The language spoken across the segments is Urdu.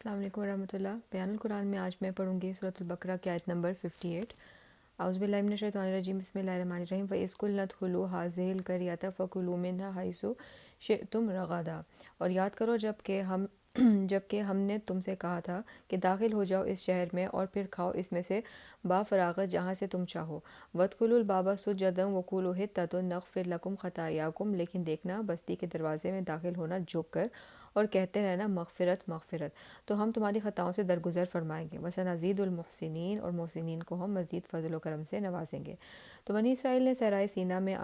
السلام علیکم ورحمۃ اللہ۔ بیان القرآن میں آج میں پڑھوں گی سورۃ البقرہ کی آیت نمبر 58۔ اعوذ باللہ من الشیطان الرجیم، بسم اللہ الرحمن الرحیم۔ وَإِذْ قُلْنَا ادْخُلُوا هَٰذِهِ الْقَرْيَةَ فَكُلُوا مِنْهَا حَيْثُ شِئْتُمْ رَغَدًا، اور یاد کرو جب کہ ہم نے تم سے کہا تھا کہ داخل ہو جاؤ اس شہر میں اور پھر کھاؤ اس میں سے با فراغت جہاں سے تم چاہو۔ وَادْخُلُوا الْبَابَ سُجَّدًا وَقُولُوا حِطَّةٌ نَغْفِرْ لَكُمْ خَطَايَاكُمْ، لیکن دیکھنا بستی کے دروازے میں داخل ہونا جھک کر اور کہتے رہنا مغفرت مغفرت، تو ہم تمہاری خطاؤں سے درگزر فرمائیں گے۔ وَسَنَزِيدُ الْمُحْسِنِينَ، اور محسنین کو ہم مزید فضل و کرم سے نوازیں گے۔ تو بنی اسرائیل نے صحرائے سینا میں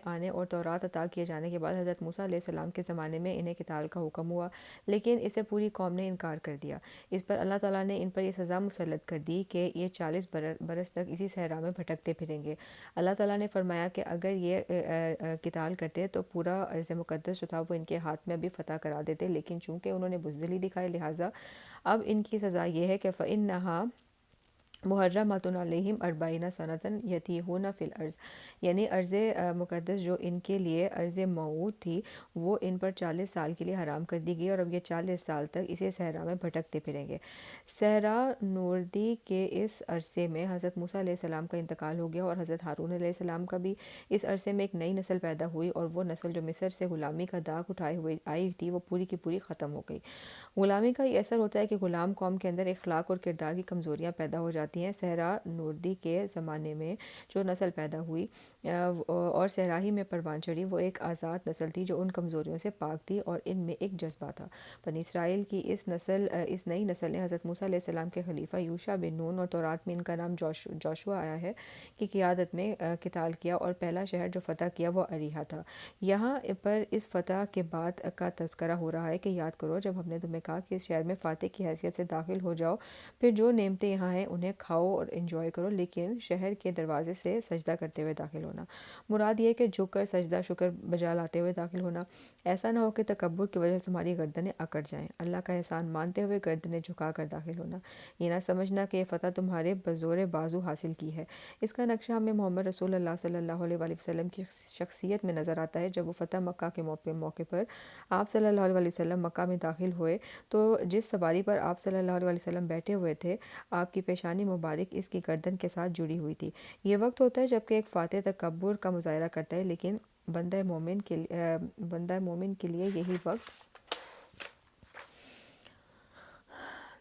آنے اور تورات عطا کیے جانے کے بعد حضرت موسیٰ علیہ السلام کے زمانے میں انہیں قتال کا حکم ہوا، لیکن اسے پوری قوم نے انکار کر دیا۔ اس پر اللہ تعالیٰ نے ان پر یہ سزا مسلط کر دی کہ یہ 40 برس تک اسی صحرا میں بھٹکتے پھریں گے۔ اللہ تعالیٰ نے فرمایا کہ اگر یہ قتال کرتے تو پورا ارض مقدس جو تھا وہ ان کے ہاتھ میں ابھی فتح کرا دیتے، لیکن چونکہ انہوں نے بزدلی دکھائی لہٰذا اب ان کی سزا یہ ہے کہ فَإِنَّهَا محرمۃ علیہم 40 سنۃ یتیہون فی الارض، یعنی ارض مقدس جو ان کے لیے ارض موعود تھی وہ ان پر 40 سال کے لیے حرام کر دی گئی، اور اب یہ 40 سال تک اسی صحرا میں بھٹکتے پھریں گے۔ صحرا نوردی کے اس عرصے میں حضرت موسیٰ علیہ السلام کا انتقال ہو گیا، اور حضرت ہارون علیہ السلام کا بھی۔ اس عرصے میں ایک نئی نسل پیدا ہوئی، اور وہ نسل جو مصر سے غلامی کا داغ اٹھائے ہوئے آئی تھی وہ پوری کی پوری ختم ہو گئی۔ غلامی کا یہ اثر ہوتا ہے کہ غلام قوم کے اندر اخلاق اور کردار کی کمزوریاں پیدا ہو جاتی ہیں۔ صحرا نوردی کے زمانے میں جو نسل پیدا ہوئی اور صحرا ہی میں پروان چڑھی وہ ایک آزاد نسل تھی جو ان کمزوریوں سے پاک تھی، اور ان میں ایک جذبہ تھا۔ بنی اسرائیل کی اس نئی نسل نے حضرت موسیٰ علیہ السلام کے خلیفہ یوشع بن نون، اور تورات میں ان کا نام جوشوا آیا ہے، کی قیادت میں قتال کیا، اور پہلا شہر جو فتح کیا وہ اریحا تھا۔ یہاں پر اس فتح کے بعد کا تذکرہ ہو رہا ہے کہ یاد کرو جب ہم نے تمہیں کہا کہ اس شہر میں فاتح کی حیثیت سے داخل ہو جاؤ، پھر جو نعمتیں یہاں ہیں انہیں کھاؤ اور انجوائے کرو، لیکن شہر کے دروازے سے سجدہ کرتے ہوئے داخل ہونا۔ مراد یہ کہ جھک کر سجدہ شکر بجا لاتے ہوئے داخل ہونا۔ ایسا نہ ہو کہ تکبر کی وجہ سے تمہاری گردنیں اکڑ جائیں۔ اللہ کا احسان مانتے ہوئے گردنیں جھکا کر داخل ہونا۔ یہ نہ سمجھنا کہ یہ فتح تمہارے بزور بازو حاصل کی ہے۔ اس کا نقشہ ہمیں محمد رسول اللہ صلی اللہ علیہ وآلہ وسلم کی شخصیت میں نظر آتا ہے۔ جب وہ فتح مکہ کے موقع پر آپ صلی اللہ علیہ وسلم مکہ میں داخل ہوئے تو جس سواری پر آپ صلی اللہ علیہ وسلم بیٹھے ہوئے تھے آپ کی پیشانی مبارک اس کی گردن کے ساتھ جڑی ہوئی تھی۔ یہ وقت ہوتا ہے جب کہ ایک فاتح تکبر کا مظاہرہ کرتا ہے، لیکن بندہ مومن کے لیے یہی وقت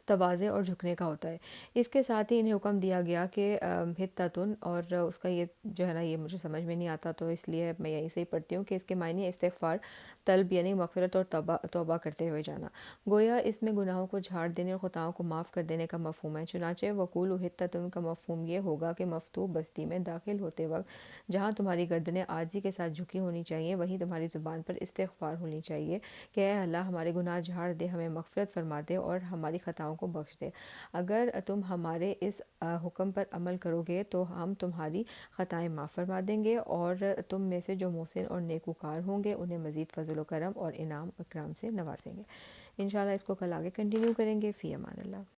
تواضع اور جھکنے کا ہوتا ہے۔ اس کے ساتھ ہی انہیں حکم دیا گیا کہ حطتن، اور اس کا یہ جو ہے نا یہ مجھے سمجھ میں نہیں آتا تو اس لیے میں یہیں سے ہی پڑھتی ہوں کہ اس کے معنی استغفار طلب یعنی مغفرت اور توبہ کرتے ہوئے جانا۔ گویا اس میں گناہوں کو جھاڑ دینے اور خطاؤں کو معاف کر دینے کا مفہوم ہے۔ چنانچہ وقول حطتن کا مفہوم یہ ہوگا کہ مفتوح بستی میں داخل ہوتے وقت جہاں تمہاری گردنیں عاجزی کے ساتھ جھکی ہونی چاہیے وہیں تمہاری زبان پر استغفار ہونی چاہیے کہ اے اللہ ہمارے گناہ جھاڑ دے، ہمیں مغفرت فرما دے اور ہماری خطاؤں کو بخش دے۔ اگر تم ہمارے اس حکم پر عمل کرو گے تو ہم تمہاری خطائیں معاف فرما دیں گے، اور تم میں سے جو محسن اور نیکوکار ہوں گے انہیں مزید فضل و کرم اور انعام اکرام سے نوازیں گے۔ انشاءاللہ اس کو کل آگے کنٹینیو کریں گے۔ فی امان اللہ۔